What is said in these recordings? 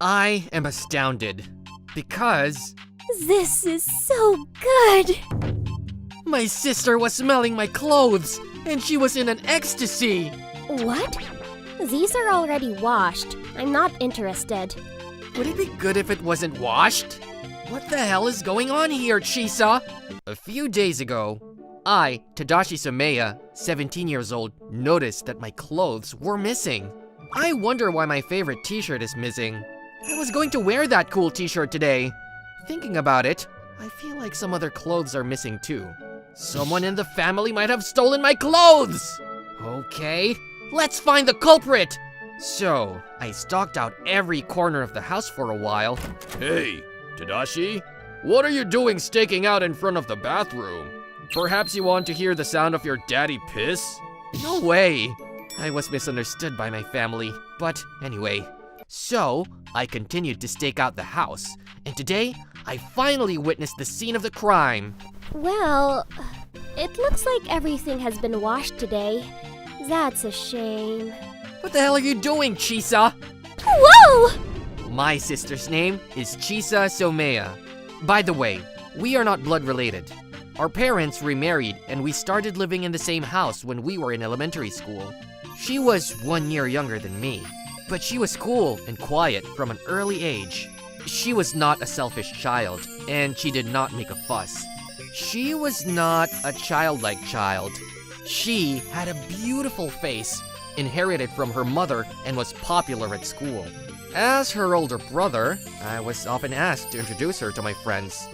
I am astounded because This is so good! my sister was smelling my clothes and she was in an ecstasy. What? These are already washed. I'm not interested. Would it be good if it wasn't washed? What the hell is going on here, Chisa? A few days ago, I, Tadashi Sameha, 17 years old, noticed that my clothes were missing. I wonder why my favorite t-shirt is missing. I was going to wear that cool t-shirt today. Thinking about it, I feel like some other clothes are missing too. Someone in the family might have stolen my clothes! Okay, let's find the culprit! So, I stalked out every corner of the house for a while. Hey, Tadashi, what are you doing staking out in front of the bathroom? Perhaps you want to hear the sound of your daddy piss? No way! I was misunderstood by my family, but anyway. So, I continued to stake out the house, and today, I finally witnessed the scene of the crime. Well, it looks like everything has been washed today. That's a shame. What the hell are you doing, Chisa? Whoa! My sister's name is Chisa Soma. By the way, we are not blood related. Our parents remarried and we started living in the same house when we were in elementary school. She was 1 year younger than me, but she was cool and quiet from an early age. She was not a selfish child, and she did not make a fuss. She was not a childlike child. She had a beautiful face, inherited from her mother, and was popular at school. As her older brother, I was often asked to introduce her to my friends.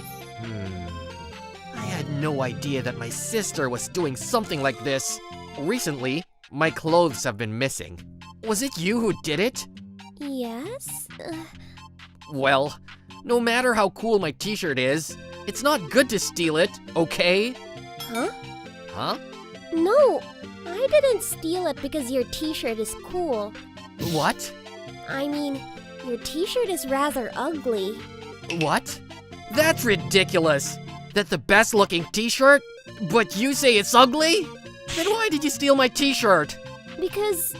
I had no idea that my sister was doing something like this. Recently, my clothes have been missing. Was it you who did it? Yes? Well, no matter how cool my t-shirt is, it's not good to steal it, okay? Huh? Huh? No, I didn't steal it because your t-shirt is cool. What? I mean, your t-shirt is rather ugly. What? That's ridiculous! That's the best looking t-shirt? But you say it's ugly? Then why did you steal my t-shirt? Because,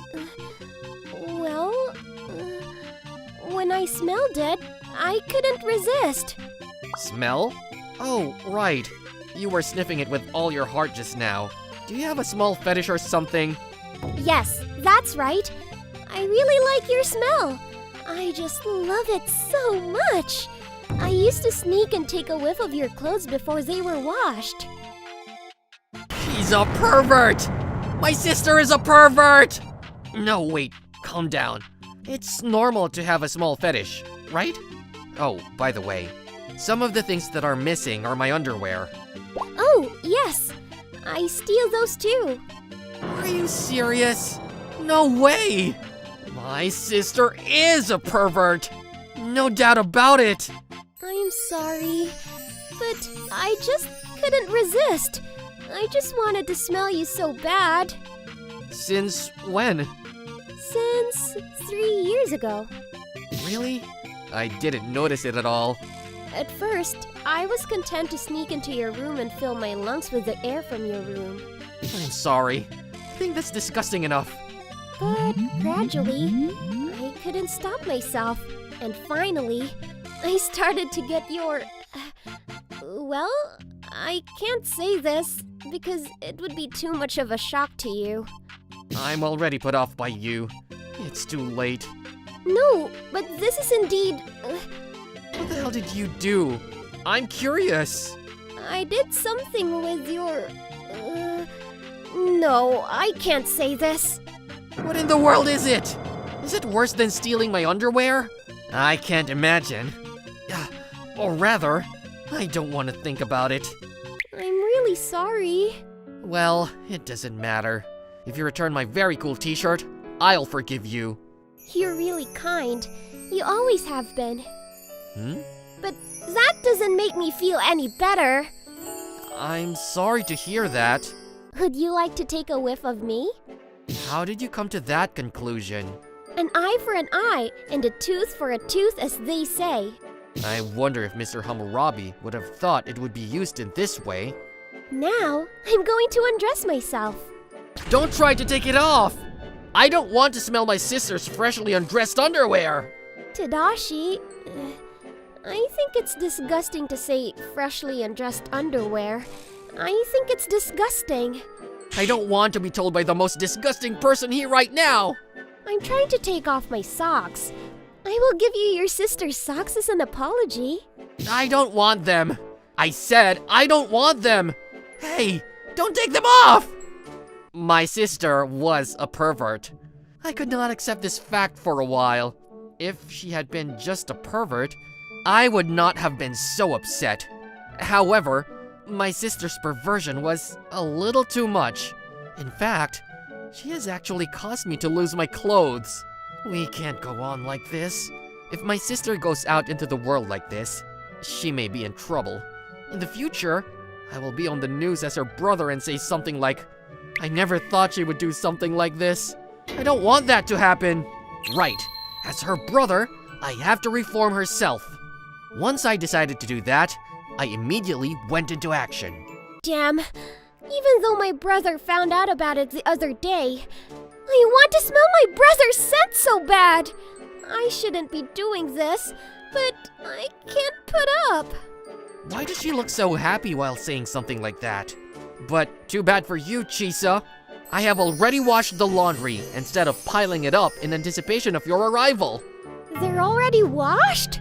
well, when I smelled it, I couldn't resist. Smell? Oh, right. You were sniffing it with all your heart just now. Do you have a small fetish or something? Yes, that's right. I really like your smell. I just love it so much. I used to sneak and take a whiff of your clothes before they were washed. She's a pervert! My sister is a pervert! No, wait, calm down. It's normal to have a small fetish, right? Oh, by the way, some of the things that are missing are my underwear. Oh, yes. I steal those too. Are you serious? No way! My sister is a pervert! No doubt about it! I'm sorry, but I just couldn't resist. I just wanted to smell you so bad. Since when? Since 3 years ago. Really? I didn't notice it at all. At first, I was content to sneak into your room and fill my lungs with the air from your room. I'm sorry. I think that's disgusting enough. But gradually, I couldn't stop myself. And finally, I started to get your... Well, I can't say this because it would be too much of a shock to you. I'm already put off by you. It's too late. No, but this is indeed... What the hell did you do? I'm curious. I did something with your... No, I can't say this. What in the world is it? Is it worse than stealing my underwear? I can't imagine. Or rather, I don't want to think about it. I'm really sorry. Well, it doesn't matter. If you return my very cool t-shirt, I'll forgive you. You're really kind. You always have been. But that doesn't make me feel any better. I'm sorry to hear that. Would you like to take a whiff of me? How did you come to that conclusion? An eye for an eye, and a tooth for a tooth, as they say. I wonder if Mr. Hammurabi would have thought it would be used in this way. Now, I'm going to undress myself. Don't try to take it off! I don't want to smell my sister's freshly undressed underwear! Tadashi, I think it's disgusting to say freshly undressed underwear. I think it's disgusting. I don't want to be told by the most disgusting person here right now! I'm trying to take off my socks. I will give you your sister's socks as an apology. I don't want them! I said I don't want them! Hey, don't take them off! My sister was a pervert. I could not accept this fact for a while. If she had been just a pervert, I would not have been so upset. However, my sister's perversion was a little too much. In fact, she has actually caused me to lose my clothes. We can't go on like this. If my sister goes out into the world like this, she may be in trouble. In the future, I will be on the news as her brother and say something like, "I never thought she would do something like this." I don't want that to happen. Right, as her brother, I have to reform herself. Once I decided to do that, I immediately went into action. Damn, even though my brother found out about it the other day, I want to smell my brother's scent so bad. I shouldn't be doing this, but I can't put up. Why does she look so happy while saying something like that? But too bad for you, Chisa. I have already washed the laundry instead of piling it up in anticipation of your arrival. They're already washed?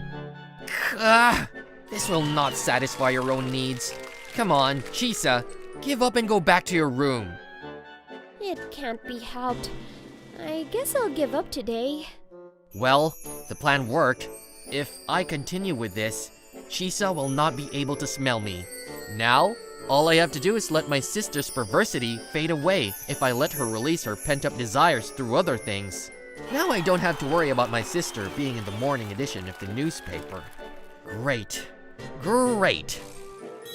This will not satisfy your own needs. Come on, Chisa, give up and go back to your room. It can't be helped. I guess I'll give up today. Well, the plan worked. If I continue with this, Chisa will not be able to smell me. Now, all I have to do is let my sister's perversity fade away if I let her release her pent-up desires through other things. Now I don't have to worry about my sister being in the morning edition of the newspaper. Great. Great.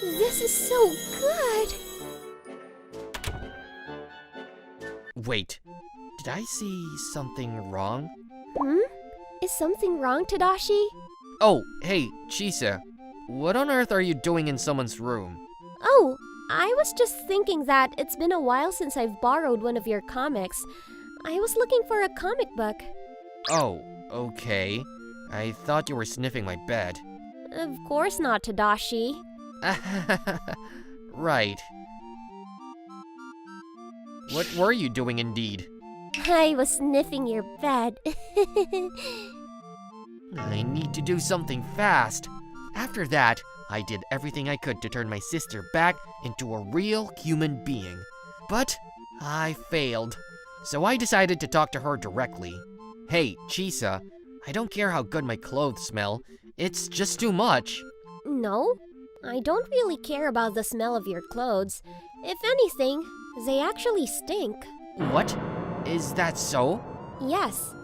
This is so good. Wait, did I see something wrong? Is something wrong, Tadashi? Oh, hey, Chisa. What on earth are you doing in someone's room? Oh, I was just thinking that it's been a while since I've borrowed one of your comics. I was looking for a comic book. Oh, okay. I thought you were sniffing my bed. Of course not, Tadashi. Right. What were you doing indeed? I was sniffing your bed. I need to do something fast. After that, I did everything I could to turn my sister back into a real human being. But I failed. So I decided to talk to her directly. Hey, Chisa, I don't care how good my clothes smell. It's just too much. No, I don't really care about the smell of your clothes. If anything, they actually stink. What? Is that so? Yes.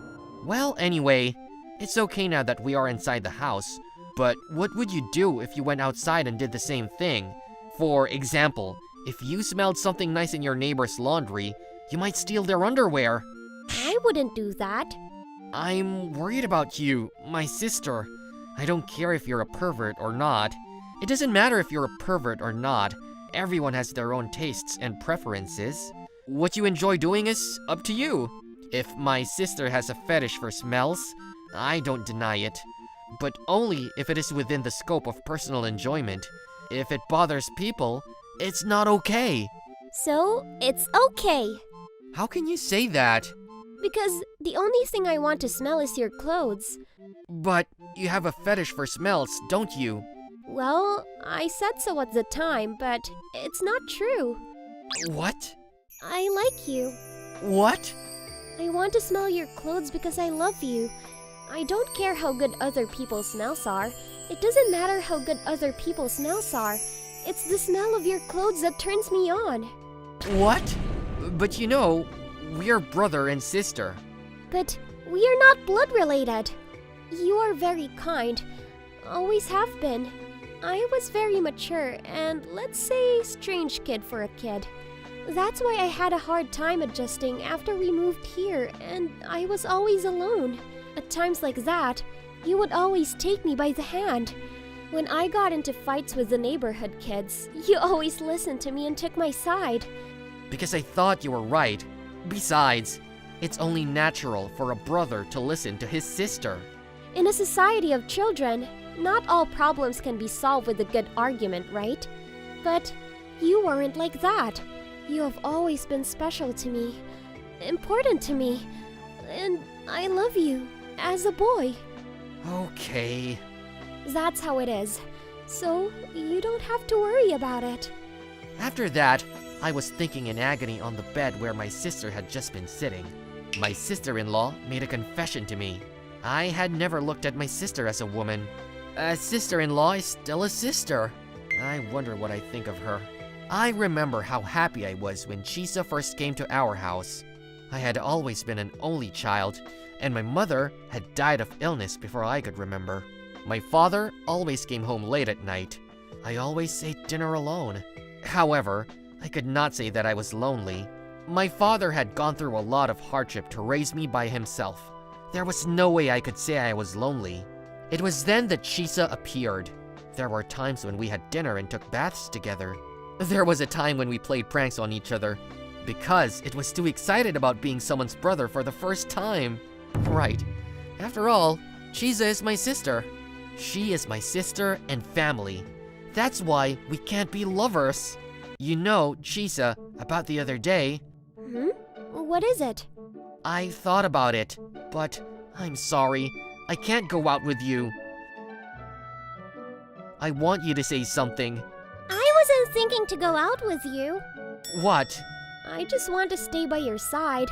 Well, anyway, it's okay now that we are inside the house. But what would you do if you went outside and did the same thing? For example, if you smelled something nice in your neighbor's laundry, you might steal their underwear. I wouldn't do that. I'm worried about you, my sister. I don't care if you're a pervert or not. It doesn't matter if you're a pervert or not. Everyone has their own tastes and preferences. What you enjoy doing is up to you. If my sister has a fetish for smells, I don't deny it. But only if it is within the scope of personal enjoyment. If it bothers people, it's not okay. So, it's okay. How can you say that? Because the only thing I want to smell is your clothes. But you have a fetish for smells, don't you? Well, I said so at the time, but it's not true. What? I like you. What? I want to smell your clothes because I love you. I don't care how good other people's smells are. It doesn't matter how good other people's smells are. It's the smell of your clothes that turns me on. What? But you know, we're brother and sister. But we are not blood related. You are very kind. Always have been. I was very mature and, let's say, strange kid for a kid. That's why I had a hard time adjusting after we moved here, and I was always alone. At times like that, you would always take me by the hand. When I got into fights with the neighborhood kids, you always listened to me and took my side. Because I thought you were right. Besides, it's only natural for a brother to listen to his sister. In a society of children, not all problems can be solved with a good argument, right? But you weren't like that. You have always been special to me, important to me, and I love you as a boy. Okay. That's how it is. So you don't have to worry about it. After that, I was thinking in agony on the bed where my sister had just been sitting. My sister-in-law made a confession to me. I had never looked at my sister as a woman. A sister-in-law is still a sister. I wonder what I think of her. I remember how happy I was when Chisa first came to our house. I had always been an only child, and my mother had died of illness before I could remember. My father always came home late at night. I always ate dinner alone. However, I could not say that I was lonely. My father had gone through a lot of hardship to raise me by himself. There was no way I could say I was lonely. It was then that Chisa appeared. There were times when we had dinner and took baths together. There was a time when we played pranks on each other, because it was too excited about being someone's brother for the first time. Right. After all, Chisa is my sister. She is my sister and family. That's why we can't be lovers. You know, Chisa, about the other day, What is it? I thought about it, but I'm sorry. I can't go out with you. I want you to say something. I wasn't thinking to go out with you. What? I just want to stay by your side.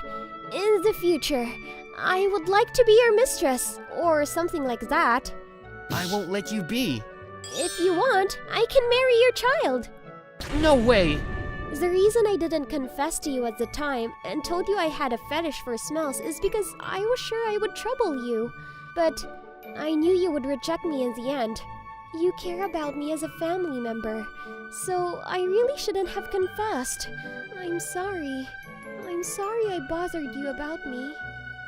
In the future, I would like to be your mistress, or something like that. I won't let you be. If you want, I can marry your child. No way! The reason I didn't confess to you at the time and told you I had a fetish for smells is because I was sure I would trouble you. But I knew you would reject me in the end. You care about me as a family member, so I really shouldn't have confessed. I'm sorry. I'm sorry I bothered you about me.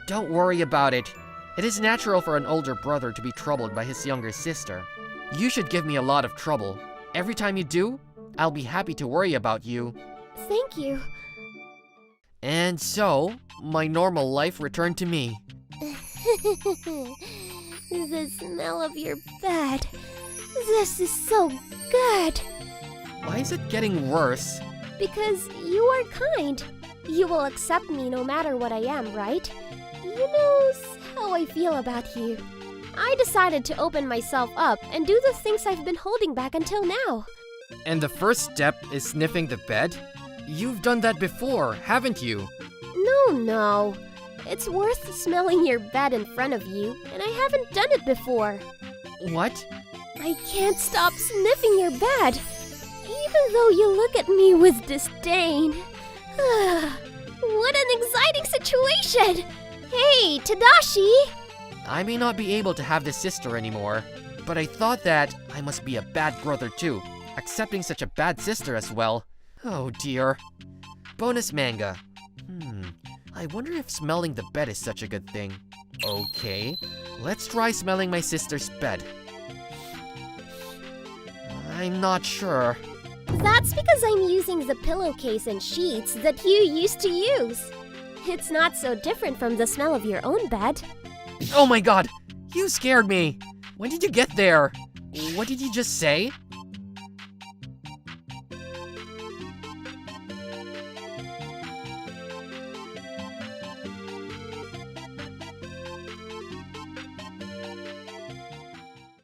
Don't worry about it. It is natural for an older brother to be troubled by his younger sister. You should give me a lot of trouble. Every time you do, I'll be happy to worry about you. Thank you. And so, my normal life returned to me. The smell of your bed. This is so good. Why is it getting worse? Because you are kind. You will accept me no matter what I am, right? You know how I feel about you. I decided to open myself up and do the things I've been holding back until now. And the first step is sniffing the bed? You've done that before, haven't you? No. It's worth smelling your bed in front of you, and I haven't done it before. What? I can't stop sniffing your bed, even though you look at me with disdain. What an exciting situation! Hey, Tadashi! I may not be able to have this sister anymore, but I thought that I must be a bad brother too, accepting such a bad sister as well. Oh dear. Bonus manga. I wonder if smelling the bed is such a good thing. Okay, let's try smelling my sister's bed. I'm not sure. That's because I'm using the pillowcase and sheets that you used to use. It's not so different from the smell of your own bed. Oh my god! You scared me! When did you get there? What did you just say?